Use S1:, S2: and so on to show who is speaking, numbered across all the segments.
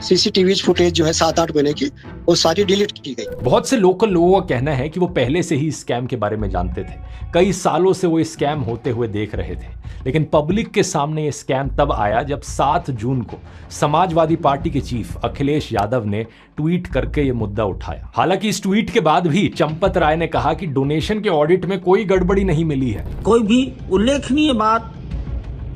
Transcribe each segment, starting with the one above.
S1: CCTV footage जो है 7-8 महीने की, वो सारी डिलीट की गई।
S2: बहुत से लोकल लोगों का कहना है कि वो पहले से ही स्कैम के बारे में जानते थे, कई सालों से वो स्कैम होते हुए देख रहे थे, लेकिन पब्लिक के सामने ये स्कैम तब आया जब 7 जून को समाजवादी पार्टी के चीफ अखिलेश यादव ने ट्वीट करके ये मुद्दा उठाया। हालांकि इस ट्वीट के बाद भी चंपत राय ने कहा कि डोनेशन के ऑडिट में कोई गड़बड़ी नहीं मिली है,
S3: कोई भी उल्लेखनीय बात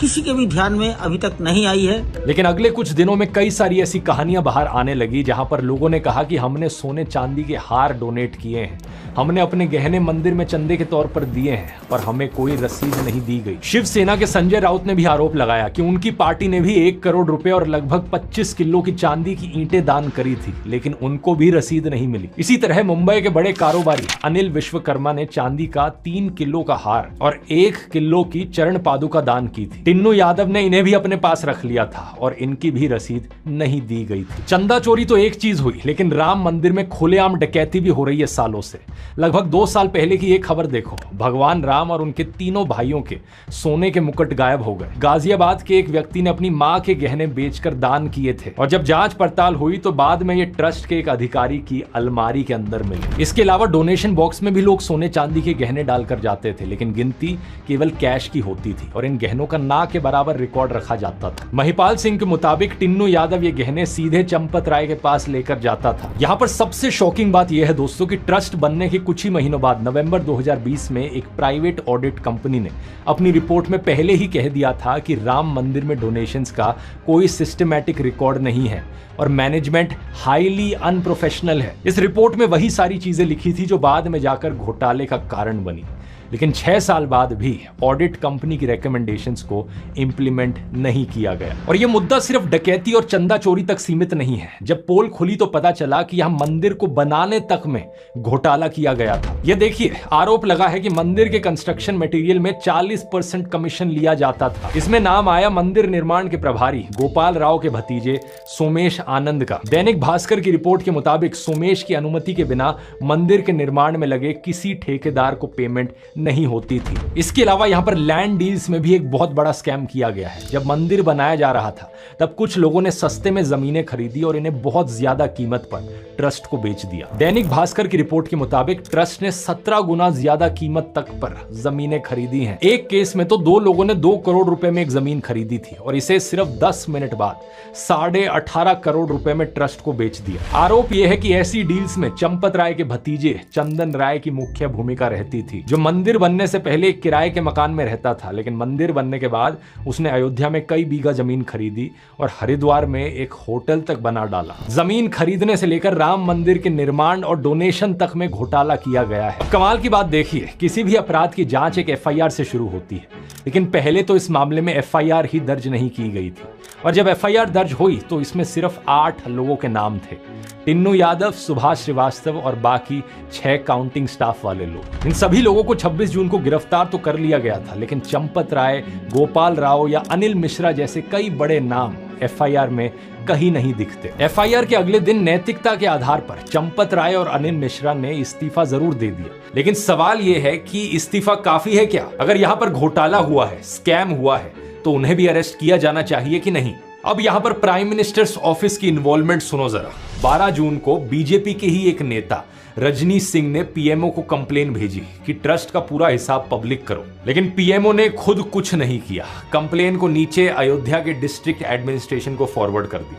S3: किसी के भी ध्यान में अभी तक नहीं आई है।
S2: लेकिन अगले कुछ दिनों में कई सारी ऐसी कहानियां बाहर आने लगी जहां पर लोगों ने कहा कि हमने सोने चांदी के हार डोनेट किए हैं, हमने अपने गहने मंदिर में चंदे के तौर पर दिए हैं और हमें कोई रसीद नहीं दी गई। शिवसेना के संजय राउत ने भी आरोप लगाया कि उनकी पार्टी ने भी 1 करोड़ रुपए और लगभग 25 किलो की चांदी की ईंटें दान करी थी, लेकिन उनको भी रसीद नहीं मिली। इसी तरह मुंबई के बड़े कारोबारी अनिल विश्वकर्मा ने चांदी का 3 किलो का हार और 1 किलो की चरण पादुका दान की थी। टिन्नू यादव ने इन्हें भी अपने पास रख लिया था और इनकी भी रसीद नहीं दी गई थी। चंदा चोरी तो एक चीज हुई, लेकिन राम मंदिर में खुलेआम डकैती भी हो रही है सालों से। लगभग 2 साल पहले की एक खबर देखो, भगवान राम और उनके तीनों भाइयों के सोने के मुकुट गायब हो गए। गाजियाबाद के एक व्यक्ति ने अपनी मां के गहने बेचकर दान किए थे और जब जांच पड़ताल हुई तो बाद में ये ट्रस्ट के एक अधिकारी की अलमारी के अंदर मिले। इसके अलावा डोनेशन बॉक्स में भी लोग सोने चांदी के गहने डालकर जाते थे, लेकिन गिनती केवल कैश की होती थी और इन गहनों का ना के बराबर रिकॉर्ड रखा जाता था। महिपाल सिंह के मुताबिक टिन्नू यादव ये गहने सीधे चंपत राय के पास लेकर जाता था। यहाँ पर सबसे शॉकिंग बात यह है दोस्तों कि ट्रस्ट बनने के कुछ ही महीनों बाद नवंबर 2020 में एक प्राइवेट ऑडिट कंपनी ने अपनी रिपोर्ट में पहले ही कह दिया था कि राम मंदिर में डोनेशंस का कोई सिस्टमैटिक रिकॉर्ड नहीं है और मैनेजमेंट हाईली अनप्रोफेशनल है। इस रिपोर्ट में वही सारी चीजें लिखी थी जो बाद में जाकर घोटाले का कारण बनी, लेकिन 6 साल बाद भी ऑडिट कंपनी की रिकमेंडेशंस को इंप्लीमेंट नहीं किया गया। और यह मुद्दा सिर्फ डकैती और चंदा चोरी तक सीमित नहीं है। जब पोल खुली तो पता चला कि यहां मंदिर को बनाने तक में घोटाला किया गया था। यह देखिए, आरोप लगा है कि मंदिर के कंस्ट्रक्शन मटेरियल में 40% कमीशन लिया जाता था। इसमें नाम आया मंदिर निर्माण के प्रभारी गोपाल राव के भतीजे सोमेश आनंद का। दैनिक भास्कर की रिपोर्ट के मुताबिक सोमेश की अनुमति के बिना मंदिर के निर्माण में लगे किसी ठेकेदार को पेमेंट नहीं होती थी। इसके अलावा यहां पर लैंड डील्स में भी एक बहुत बड़ा स्कैम किया गया है। जब मंदिर बनाया जा रहा था तब कुछ लोगों ने सस्ते में जमीनें खरीदी और इन्हें बहुत ज्यादा कीमत पर ट्रस्ट को बेच दिया। दैनिक भास्कर की रिपोर्ट के मुताबिक ट्रस्ट ने 17 गुना ज्यादा कीमत तक पर जमीनें खरीदी हैं। एक केस में तो 2 लोगों ने 2 करोड़ रुपए में एक जमीन खरीदी थी और इसे सिर्फ 10 मिनट बाद 18.5 करोड़ रुपए में ट्रस्ट को बेच दिया। आरोप यह है कि ऐसी डील्स में चंपत राय के भतीजे चंदन राय की मुख्य भूमिका रहती थी, जो मंदिर बनने से पहले एक किराए के मकान में रहता था, लेकिन मंदिर बनने के बाद उसने अयोध्या में कई बीघा जमीन खरीदी और हरिद्वार में एक होटल तक बना डाला। जमीन खरीदने से लेकर राम मंदिर के निर्माण और डोनेशन तक में घोटाला किया गया है। कमाल की बात देखिए, किसी भी अपराध की जांच एक एफआईआर से शुरू होती है, लेकिन पहले तो इस मामले में एफआईआर ही दर्ज नहीं की गई थी और जब एफआईआर दर्ज हुई तो इसमें सिर्फ 8 लोगों के नाम थे, टिन्नू यादव, सुभाष श्रीवास्तव और बाकी 6 काउंटिंग स्टाफ वाले लोग। इन सभी लोगों को 26 जून को गिरफ्तार तो कर लिया गया था, लेकिन चंपत राय, गोपाल राव या अनिल मिश्रा जैसे कई बड़े नाम एफआईआर में कहीं नहीं दिखते। एफआईआर के अगले दिन नैतिकता के आधार पर चंपत राय और अनिल मिश्रा ने इस्तीफा जरूर दे दिया, लेकिन सवाल यह है कि इस्तीफा काफी है क्या? अगर यहां पर घोटाला हुआ है, स्कैम हुआ है, तो उन्हें भी अरेस्ट किया जाना चाहिए कि नहीं? अब यहां पर प्राइम मिनिस्टर्स ऑफिस की इन्वॉल्वमेंट सुनो जरा। 12 जून को बीजेपी के ही एक नेता रजनी सिंह ने पीएमओ को कंप्लेन भेजी कि ट्रस्ट का पूरा हिसाब पब्लिक करो, लेकिन पीएमओ ने खुद कुछ नहीं किया। कंप्लेन को नीचे अयोध्या के डिस्ट्रिक्ट एडमिनिस्ट्रेशन को फॉरवर्ड कर दी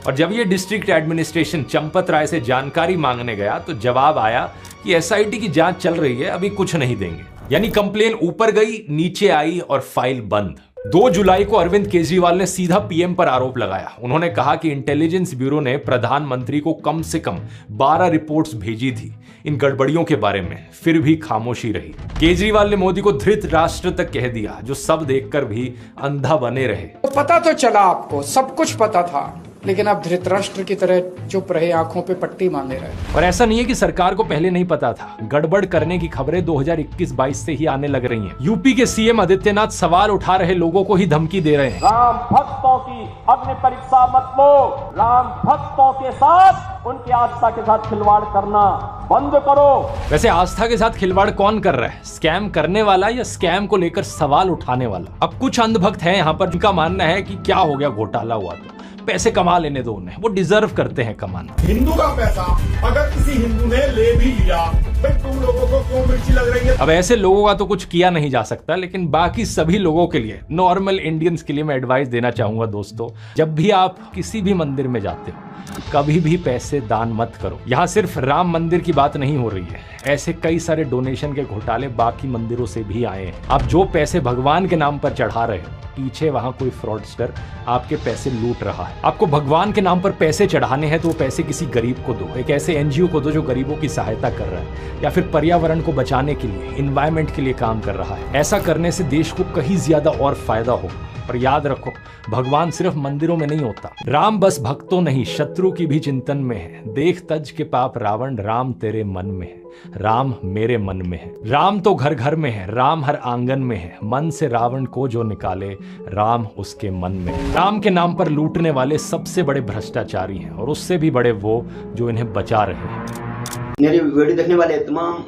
S2: और जब ये डिस्ट्रिक्ट एडमिनिस्ट्रेशन चंपत राय से जानकारी मांगने गया तो जवाब आया कि एसआईटी की जांच चल रही है, अभी कुछ नहीं देंगे। यानी कंप्लेन ऊपर गई, नीचे आई और फाइल बंद। 2 जुलाई को अरविंद केजरीवाल ने सीधा पीएम पर आरोप लगाया। उन्होंने कहा कि इंटेलिजेंस ब्यूरो ने प्रधानमंत्री को कम से कम 12 रिपोर्ट्स भेजी थी इन गड़बड़ियों के बारे में, फिर भी खामोशी रही। केजरीवाल ने मोदी को धृत राष्ट्र तक कह दिया, जो सब देखकर भी अंधा बने रहे।
S4: पता तो चला आपको, सब कुछ पता था, लेकिन आप धृतराष्ट्र की तरह चुप रहे, आंखों पे पट्टी बांधे रहे।
S2: और ऐसा नहीं है कि सरकार को पहले नहीं पता था। गड़बड़ करने की खबरें 2021-22 से ही आने लग रही हैं। यूपी के सीएम आदित्यनाथ सवाल उठा रहे लोगों को ही धमकी दे रहे हैं।
S5: राम भक्तों की अग्नि परीक्षा मत लो, राम भक्तों के साथ, उनकी आस्था के साथ खिलवाड़ करना बंद करो।
S2: वैसे आस्था के साथ खिलवाड़ कौन कर रहा है? स्कैम करने वाला या स्कैम को लेकर सवाल उठाने वाला? अब कुछ अंधभक्त हैं यहाँ पर जिनका मानना है कि क्या हो गया, घोटाला हुआ तो पैसे कमा लेने दो उन्हें, वो डिजर्व करते हैं कमाना।
S6: हिंदू का पैसा अगर किसी हिंदू ने ले भी लिया, भाई तुम लोगों को क्यों मिर्ची लग रही है?
S2: अब ऐसे लोगों का तो कुछ किया नहीं जा सकता, लेकिन बाकी सभी लोगों के लिए, नॉर्मल इंडियंस के लिए मैं एडवाइस देना चाहूंगा दोस्तों, जब भी आप किसी भी मंदिर में जाते हो कभी भी पैसे दान मत करो। यहाँ सिर्फ राम मंदिर की बात नहीं हो रही है, ऐसे कई सारे डोनेशन के घोटाले बाकी मंदिरों से भी आए हैं। आप जो पैसे भगवान के नाम पर चढ़ा रहे हो, पीछे वहां कोई फ्रॉडस्टर आपके पैसे लूट रहा है। आपको भगवान के नाम पर पैसे चढ़ाने हैं तो वो पैसे किसी गरीब को दो, एक ऐसे एनजीओ को दो जो गरीबों की सहायता कर रहा है या फिर पर्यावरण को बचाने के लिए, इन्वायरमेंट के लिए काम कर रहा है। ऐसा करने से देश को कहीं ज्यादा और फायदा हो। पर याद रखो, भगवान सिर्फ मंदिरों में नहीं होता। राम बस भक्तों नहीं, शत्रु की भी चिंतन में है। देख तज के पाप रावण, राम तेरे मन में है, राम मेरे मन में है। राम तो घर घर में है, राम हर आंगन में है। मन से रावण को जो निकाले, राम उसके मन में है। राम के नाम पर लूटने वाले सबसे बड़े भ्रष्टाचारी हैं, और उससे भी बड़े वो जो इन्हें बचा रहे हैं।
S7: मेरी वीडियो देखने वाले तमाम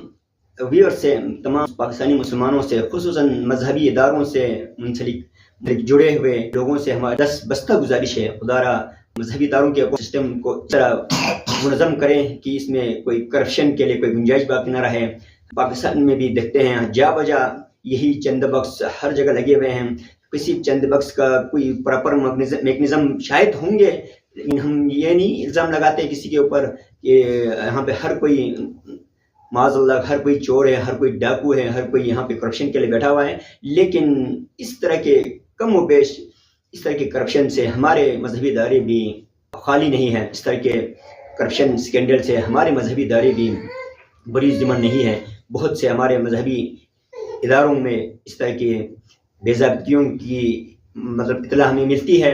S7: व्यूअर से, तमाम पाकिस्तानी मुसलमानों से, खुसूसन मजहबी इदारों से मुंसलिक जुड़े हुए लोगों से हमारी 10 बस्ता गुजारिश है, खुदारा मजहबी इदारों के सिस्टम को इस तरह मुनज़्ज़म करें कि इसमें कोई करप्शन के लिए कोई गुंजाइश बाकी न रहे। पाकिस्तान में भी देखते हैं जा बजा यही चंद बक्स हर जगह लगे हुए हैं। किसी चंद बक्स का कोई प्रॉपर मैकेनिज्म शायद होंगे, लेकिन हम ये नहीं इल्ज़ाम लगाते किसी के ऊपर कि यहाँ पे हर कोई माज़अल्लाह हर कोई चोर है, हर कोई डाकू है, हर कोई यहाँ पे करप्शन के लिए बैठा हुआ है। लेकिन इस तरह के कम व बेश इस तरह के करप्शन से हमारे मजहबी इदारे भी खाली नहीं है। इस तरह के करप्शन स्कैंडल से हमारे मजहबी इदारे भी बड़ी ज़िम्मेदार नहीं है। बहुत से हमारे मजहबी इदारों में इस तरह के बेज़ाब्तियों की मतलब इत्तला हमें मिलती है।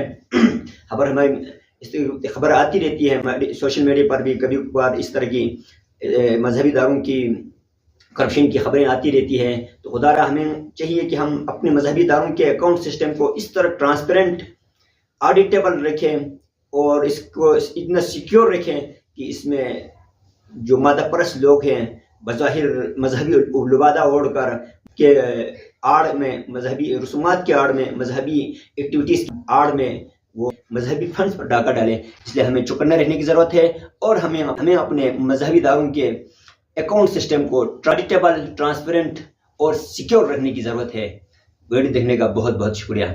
S7: हमारी खबर आती रहती है हमारे सोशल मीडिया पर भी, कभी कभार इस तरह की मजहबी इदारों की करप्शन की खबरें आती रहती हैं। तो खुदारा हमें चाहिए कि हम अपने मजहबी इदारों के अकाउंट सिस्टम को इस तरह ट्रांसपेरेंट, ऑडिटेबल रखें और इसको इतना सिक्योर रखें कि इसमें जो मादा परस्त लोग हैं बज़ाहिर मजहबी लिबादा ओढ़ कर के आड़ में, मजहबी रसूमात के आड़ में, मजहबी एक्टिविटीज़ की आड़ में वो मजहबी फंड्स पर डाका डालें। इसलिए हमें चौकन्ना रहने की ज़रूरत है और हमें अपने मजहबी इदारों के अकाउंट सिस्टम को ऑडिटेबल, ट्रांसपेरेंट और सिक्योर रखने की ज़रूरत है। वीडियो देखने का बहुत बहुत शुक्रिया।